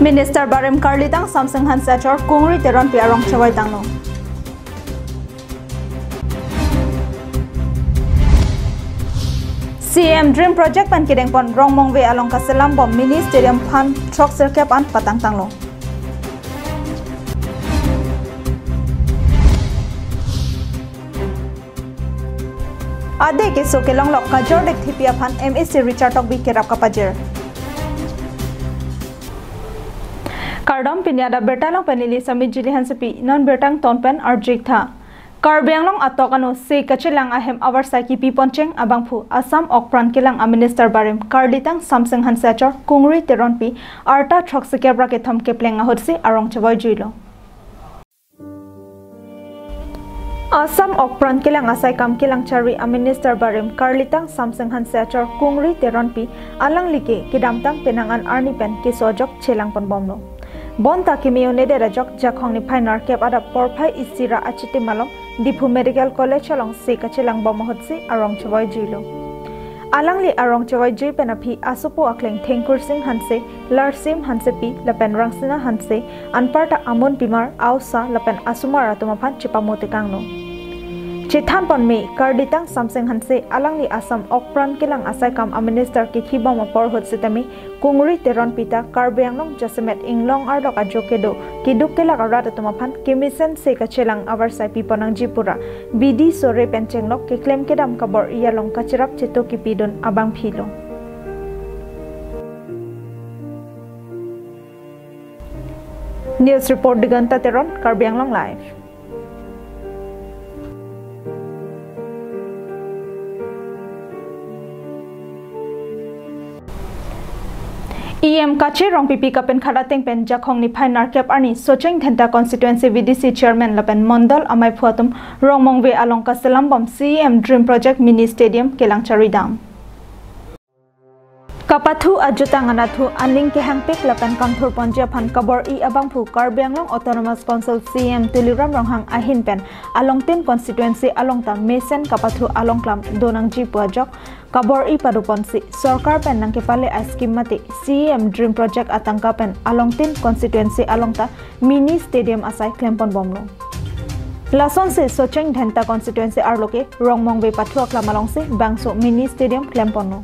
Minister Barem Karlitang Samsung Hansachor Kungri Teron Piarong Chawai Tangno. CM Dream Project Pan Kideng Pon Rongmong Ve Along Kaselam Bom Mini Stadium Pan Trok Serkep An Patang Tanglo. Ade ke so kelong lok kajor dek thipia phan MSC Richard tok bi kerap kapajer. Kardom pinya da bertalong panili samit jili hansepi non bertang tonpen arjik tha. Karbianglong atokano se kachelang ahem awar saki pi poncheng abangphu Assam okpran kelang a Minister Barem Karlitang Samsung Hansachor Kungri Teronpi Arta Thoksekebra ke tham kepleng ahotsi arong chawai juilo. Assam okpran kelang asai kam kelang chari a Minister Barem Karlitang Samsung Hansachor Kungri Teronpi alang like kidamtang penangan arni pen ke sojok chelang pon bomlo. Bonta kimio nede rajok jakhong ni phainar kep Adap porphai isira achiti malom Dipu Medical College along se kachelang bomahotsi arong chawai juilo. Alangli arong chawai jui penapi asupo akleng thengkur sing hanse larsim hanse pi lapen rangsina hanse anparta amon pimar ausa lapen asumara tumaphan chipamote kangno. Chithan pon me Karlitang Samsung hanse alangli Assam okpran kelang asai kam a Minister ki khibama por hotse tami Kungri Teron pita Karbianglong Josemet Inglong Ardok ajokedo kiduk kelak arat tumaphan kimisen se kachelang awar sai piponang jipura BD sore penchenglok ke claim kedam kabor iyalong kachirap cheto kipidon abang philo. News report diganta Teron Karbianglong live. EM Kache Rong Pipi Kapen Kharateng Pen Jakhong ni Phainar Kep Arni Socheng Thenta Constituency VDC Chairman Lapen Mondol Amai Phuatum Rongmong Ve Along Kaselam Bom CM Dream Project Mini Stadium Kelang Charidam Kapathu Ajutang Anathu Anling ke hangpek Lapen Kamthur Ponja Phan Kabor I Abangphu Karbianglong Autonomous Council CM Tuliram Ronghang Ahin Pen Along Ten Constituency Along Ta Mesen Kapathu Along Klam Donang Ji Puajok Kabor I Paduponsi Sorkar Pen nang kepale askim mati CM Dream Project atangka pen Along Ten Constituency Along Ta Mini Stadium asai Klempon Bomlo Lason se Socheng Dhenta Constituency Arloke Rongmong Ve Pathuak Lamalong se Bangso Mini Stadium Klempono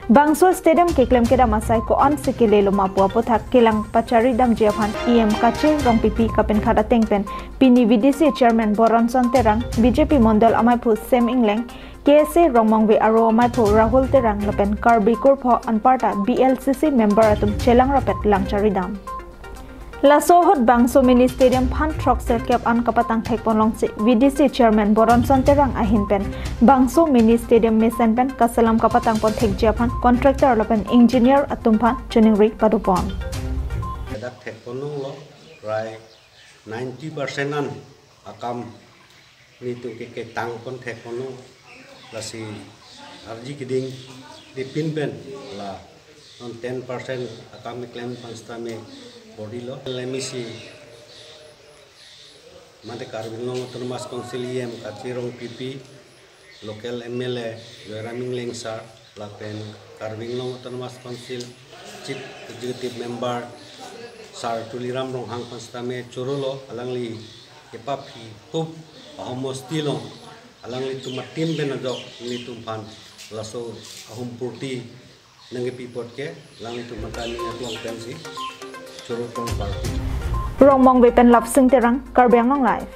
Bangso Stadium ke klem keda masai ko on sikile loma puapo thak kelang pachari dam jephan EM Kache Rong Pipi Kapen Kharateng Pen Pini VDC Chairman Boron Sonterang BJP Mondol Amai Phu Sem Ingleng KSA Rongmong Ve Aro Amai Phu Rahul Terang Lapen Karbi Kurpho Anparta BLCC member atum Chelang Rapet Langchari Dam Lasohot Bangso Mini Stadium Phan Trok Serkep An Kapatang Thekpon Longsi VDC Chairman Boron Sonterang Ahin Pen Bangso Mini Stadium Mesen Pen Kasalam Kapatang Pon Thek Japan Contractor Lapen Engineer Atumpan Chuningri Padupon Adap Thekpon lo Rai 90% an akam nitu ke tang pon Thekpon lo lasi arji kiding dipin pen la on 10% akam claim panstame body lo lemisi mate Karbianglong Autonomous Council EM Kachirong PP local MLA Joraming Lengsar lapen Karbianglong Autonomous Council Chief Executive Member Sar Tuliram Ronghang Panstame Chorolo alangli epapi pup ahomostilo alangli tumatim benadok ni tumpan laso ahumpurti nange pipot ke langli tumatani atuang pensi Rongmong Ve Pen Lap Sing Terang Karbianglong live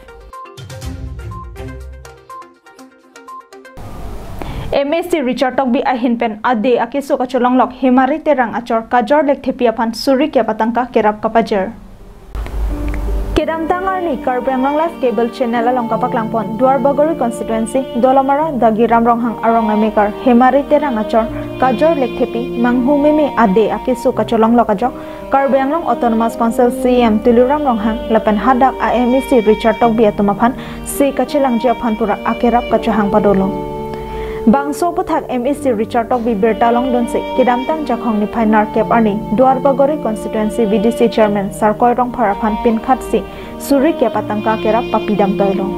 MSC Richard Tok bi Ahin Pen Ade Akiso Kacholong Lok Himari Terang Achor Kajor Lek Thepia Phan Suri Kya Patangka Kerap Kapajer Kedam Tangar ni Karbianglong Live Cable Channel along Kapak Langpon Duar Bagori Constituency Dolamara Dagiram Ronghang Arong Amekar Himari Terang Achor Kajor Lek Thepi Manghu Meme Ade Akiso Kacholong Lok Ajok Karbianglong Autonomous Council CM Tuliram Ronghang Lapan Hadak AMC Richard Tok bi Atumaphan Se Kachelang Japhan Pura Akerap Kachahang Padolo Bangso Puthak MSC Richard Tok bi Abirta Long Donse Kidamtang Jakhong ni Phainar Kep Arni Duarbagori Constituency VDC Chairman Sarkoi Rong Pharaphan Pin Khatsi Suri Kya Patangka Kerap Papidam Toilo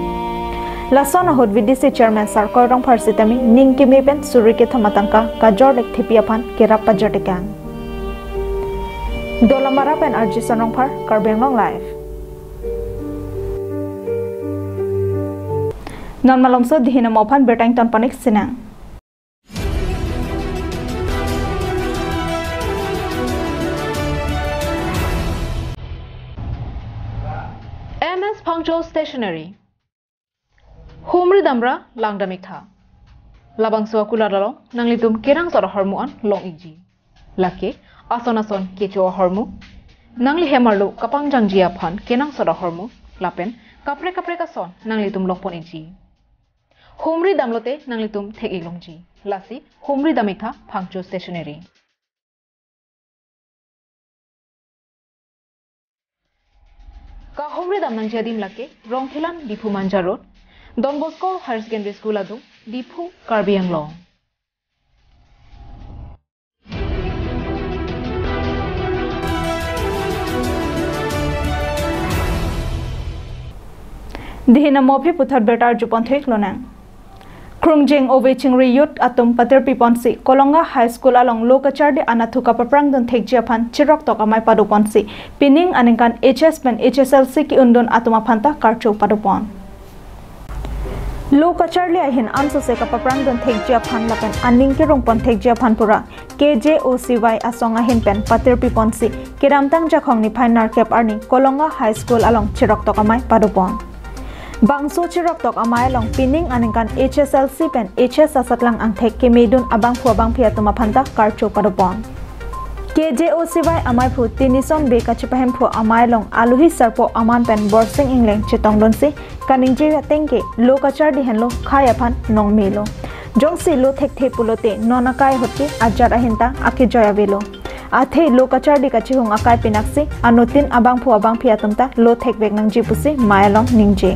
Lason Ahod VDC Chairman Sarkoi Rong Pharsitami Ningkimi Pen Suri Ke Thamatangka Kajor Lek Thipia Phan Kerap Pajatekang Dolamara pen arji sonong par Karbiang Long live. Non malomso dihina mopan bertang ton panik sinang. MS Pangjo Stationery Humri damra langdamik tha labang so kula dalong nanglitum kerang sora hormuan long iji lake ason kecho hormu nangli hemarlo kapang jangjia phan kenang sora hormu lapen kapre ka son nanglitum longpon iji humri damlote nanglitum thek ilongji lasi humri damik tha Pangjo Stationery ka humri dam nang jadim lake rongthilan dipu manja road Don Bosco Higher Secondary School adu Dipu Karbiang Long Dihina mopi putar betar jupon thek lonang Krungjing ove chingri yut atum pater piponsi Kolonga High School along lokachardi anathu kapaprang don thek japan chirok tok amai paduponsi pining aningkan HS pen HSLC ki undon atuma phanta karcho padupon Lokacharli ahin amso se kapaprang don thek japan lapen aning ki rongpon thek japan pura KJOCY asong ahin pen pater piponsi kiramtang jakhong ni phainar kep arni Kolonga High School along chirok tok amai padupon Bangso chirok tok amai long pining aningkan HSLC pen HS asatlang ang thek ke medun abang phuabang phia tuma phanta karcho padupon KJOCY amai phu tinison be kachipahem phu amai long aluhi sarpo aman pen borsing ingleng chitong donsi kaningje tengke lokachar di henlo khaya phan nong melo jongsi lo thek the pulote nonakai hotte ajar ahinta ake joya velo athe lokachar di kachi hung akai pinaksi anutin abang phu abang phia tumta lo thek bek nang jipusi mailong ningje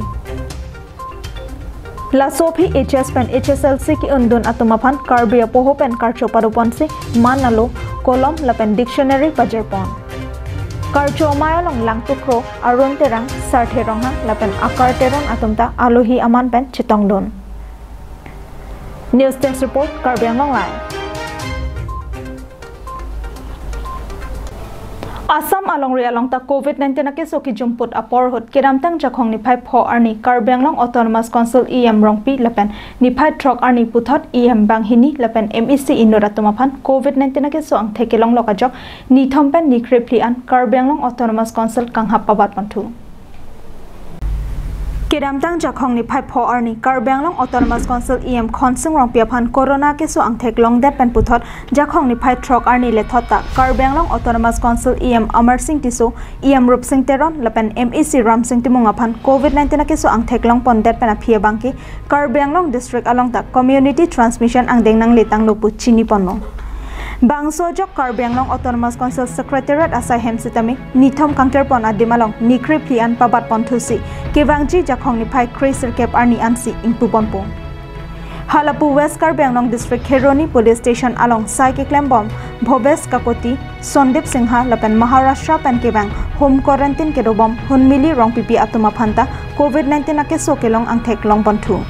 La Sophie HS pen HSLC ki undun atuma phan karbia poho pen karcho parupon se manalo kolom la pen dictionary bajar pon karcho maya long lang tukro arun terang sarthe rong ha la pen akar terong atumta alohi aman pen chitong don News Desk Report Karbiang Long Live Assam along ria long ta COVID-19 ke so ki jumput apor hot kiramtang jakhong ni phai pho arni Karbiang Long Autonomous Council EM rongpi lapen ni phai trok arni puthot EM banghini lapen MEC inoratuma phan COVID-19 ke so ang thekelong lokajok ni thompen ni krepli an Karbiang Long Autonomous Council kanghap pabat panthu Kiramtang jakhong ni phai pho arni Karbiang Long Autonomous Council EM khonsung rong piaphan corona ke so ang thek long dat pen puthot jakhong ni phai trok arni le thota Karbiang Long Autonomous Council EM Amar Singh Tiso EM Rup Singh Teron lapen MEC Ram Singh Timunga phan COVID-19 ke so ang thek long pon dat pen aphia bangki Karbiang Long District along ta community transmission ang dengnang letang lopu chini ponno Bangso jok Karbiang Long Autonomous Council Secretariat asai hemsitami nithom kangker pon adimalong nikri plian pabat ponthusi kewangji jakhong ni phai krisir kep arni ansi ingpu ponpo Halapu West Karbiang Long District Kheroni Police Station along Saiki Klembom Bhobesh Kakoti Sondip Singha lapen Maharashtra pen kebang home quarantine kedobom hunmili rong pipi atuma phanta COVID-19 ake sokelong ang thek long ponthu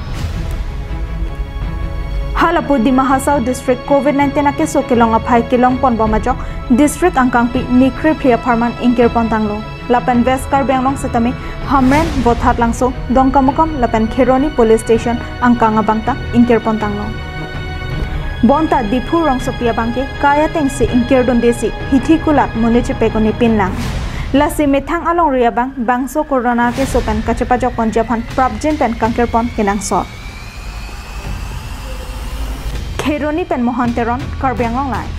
Halapu di Mahasau District COVID-19 ake so kilong aphai kilong pon bomajok District angkangpi nikri pria parman ingkir pontanglo lapan West Karbiang Long setami Hamren Bothat langso dongkamukam lapan Kheroni Police Station angkang abangta ingkir pontanglo Bonta Dipu rong sopia bangke kaya tengsi ingkir dondesi hitikulat municipegoni pinlang Lasi methang along riabang bangso corona ke sopan kachapajok ponjapan prabjin pen kangkir pon kinang sot Kheroni pen Mohanteron Karbiang Long Live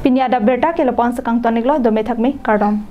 Pinya Adap Abirta ke lepon sekang toniklo dome thakmi kardom